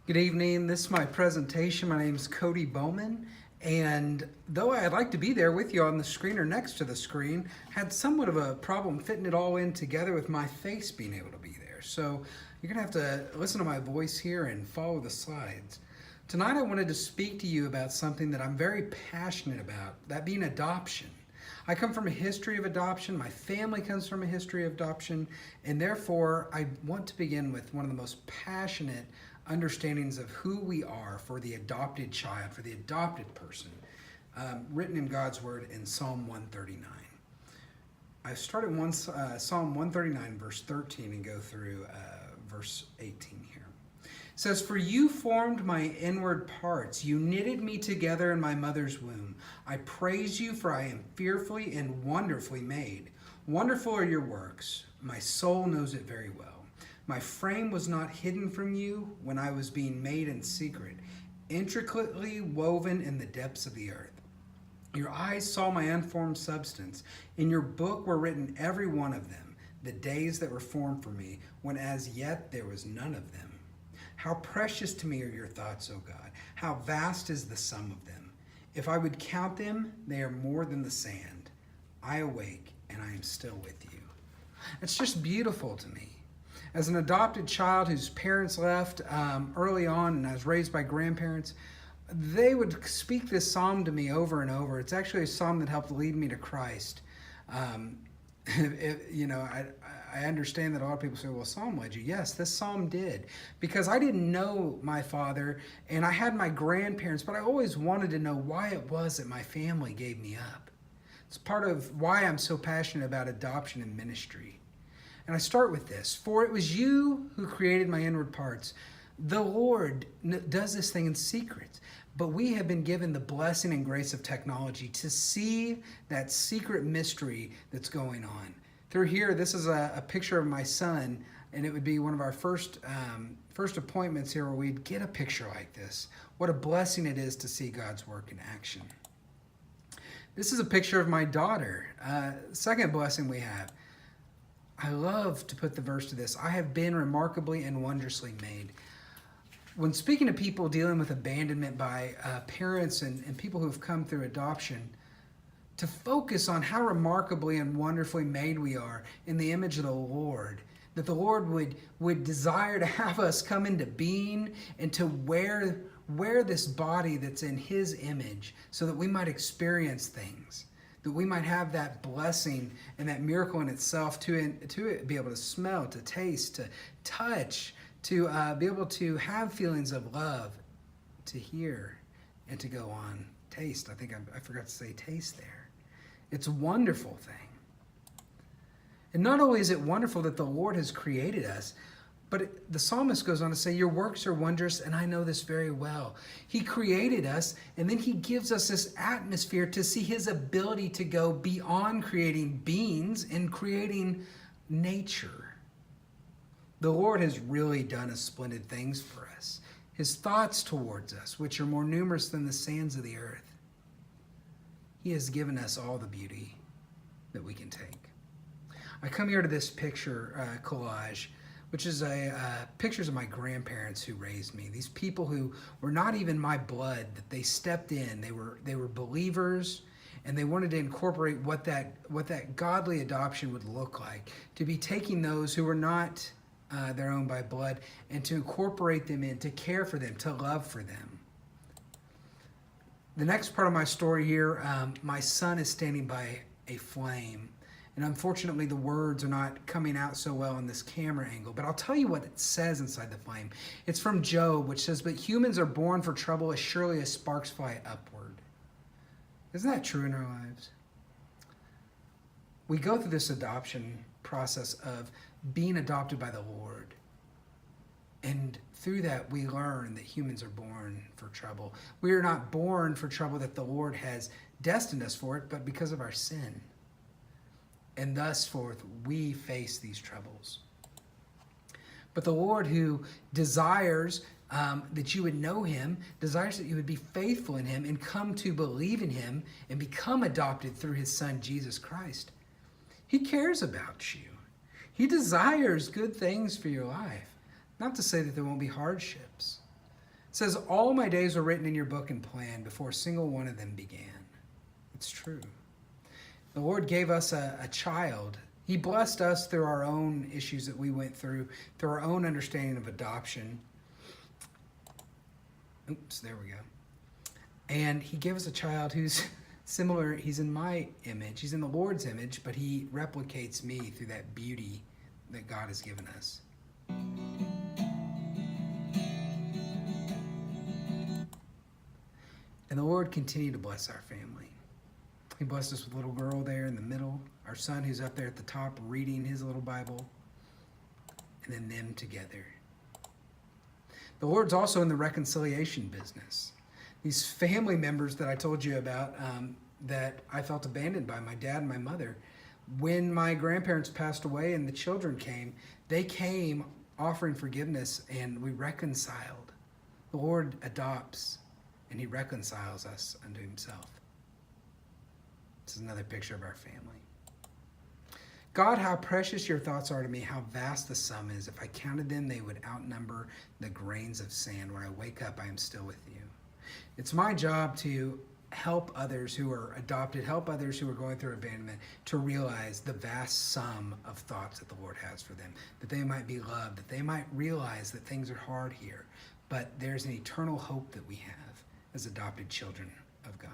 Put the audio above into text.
Good evening. This is my presentation. My name is Cody Bowman, and though I'd like to be there with you on the screen or next to the screen, had somewhat of a problem fitting it all in together with my face being able to be there. So you're gonna have to listen to my voice here and follow the slides. Tonight I wanted to speak to you about something that I'm very passionate about, that being adoption. I come from a history of adoption, my family comes from a history of adoption, and therefore I want to begin with one of the most passionate understandings of who we are for the adopted child, for the adopted person, written in God's Word in Psalm 139. I start at Psalm 139, verse 13, and go through verse 18 here. It says, "For you formed my inward parts. You knitted me together in my mother's womb. I praise you, for I am fearfully and wonderfully made. Wonderful are your works. My soul knows it very well. My frame was not hidden from you when I was being made in secret, intricately woven in the depths of the earth. Your eyes saw my unformed substance. In your book were written every one of them, the days that were formed for me, when as yet there was none of them. How precious to me are your thoughts, O God. How vast is the sum of them. If I would count them, they are more than the sand. I awake and I am still with you." It's just beautiful to me. As an adopted child whose parents left early on, and I was raised by grandparents, they would speak this psalm to me over and over. It's actually a psalm that helped lead me to Christ. I understand that a lot of people say, well, psalm led you. Yes, this psalm did. Because I didn't know my father, and I had my grandparents, but I always wanted to know why it was that my family gave me up. It's part of why I'm so passionate about adoption and ministry. And I start with this. "For it was you who created my inward parts. The Lord does this thing in secret, but we have been given the blessing and grace of technology to see that secret mystery that's going on." Through here, this is a picture of my son, and it would be one of our first appointments here where we'd get a picture like this. What a blessing it is to see God's work in action. This is a picture of my daughter. Second blessing we have. I love to put the verse to this. "I have been remarkably and wondrously made." When speaking to people dealing with abandonment by parents and people who have come through adoption, to focus on how remarkably and wonderfully made we are in the image of the Lord, that the Lord would desire to have us come into being and to wear this body that's in His image so that we might experience things, that we might have that blessing and that miracle in itself to be able to smell, to taste, to touch, to be able to have feelings of love, to hear, and to go on. Taste. I think I forgot to say taste there. It's a wonderful thing. And not only is it wonderful that the Lord has created us, but the psalmist goes on to say, "Your works are wondrous, and I know this very well." He created us, and then He gives us this atmosphere to see His ability to go beyond creating beings and creating nature. The Lord has really done splendid things for us. His thoughts towards us, which are more numerous than the sands of the earth. He has given us all the beauty that we can take. I come here to this picture collage, which is pictures of my grandparents who raised me. These people who were not even my blood, that they stepped in. They were believers, and they wanted to incorporate what that godly adoption would look like. To be taking those who were not their own by blood and to incorporate them in, to care for them, to love for them. The next part of my story here, my son is standing by a flame. And unfortunately, the words are not coming out so well in this camera angle. But I'll tell you what it says inside the flame. It's from Job, which says, "But humans are born for trouble as surely as sparks fly upward." Isn't that true in our lives? We go through this adoption process of being adopted by the Lord. And through that, we learn that humans are born for trouble. We are not born for trouble that the Lord has destined us for it, but because of our sin. And thus forth, we face these troubles. But the Lord, who desires that you would know Him, desires that you would be faithful in Him and come to believe in Him and become adopted through His Son, Jesus Christ. He cares about you. He desires good things for your life. Not to say that there won't be hardships, says, all my days were written in your book and planned before a single one of them began. It's true. The Lord gave us a child. He blessed us through our own issues that we went through our own understanding of adoption. Oops, there we go. And he gave us a child who's similar. He's in my image. He's in the Lord's image, but he replicates me through that beauty that God has given us. And the Lord continued to bless our family. He blessed us with a little girl there in the middle, our son who's up there at the top reading his little Bible, and then them together. The Lord's also in the reconciliation business. These family members that I told you about, that I felt abandoned by, my dad and my mother, when my grandparents passed away and the children came, they came offering forgiveness and we reconciled. The Lord adopts and he reconciles us unto himself. This is another picture of our family. God, how precious your thoughts are to me, how vast the sum is. If I counted them, they would outnumber the grains of sand. When I wake up, I am still with you. It's my job to help others who are adopted, help others who are going through abandonment to realize the vast sum of thoughts that the Lord has for them, that they might be loved, that they might realize that things are hard here, but there's an eternal hope that we have as adopted children of God.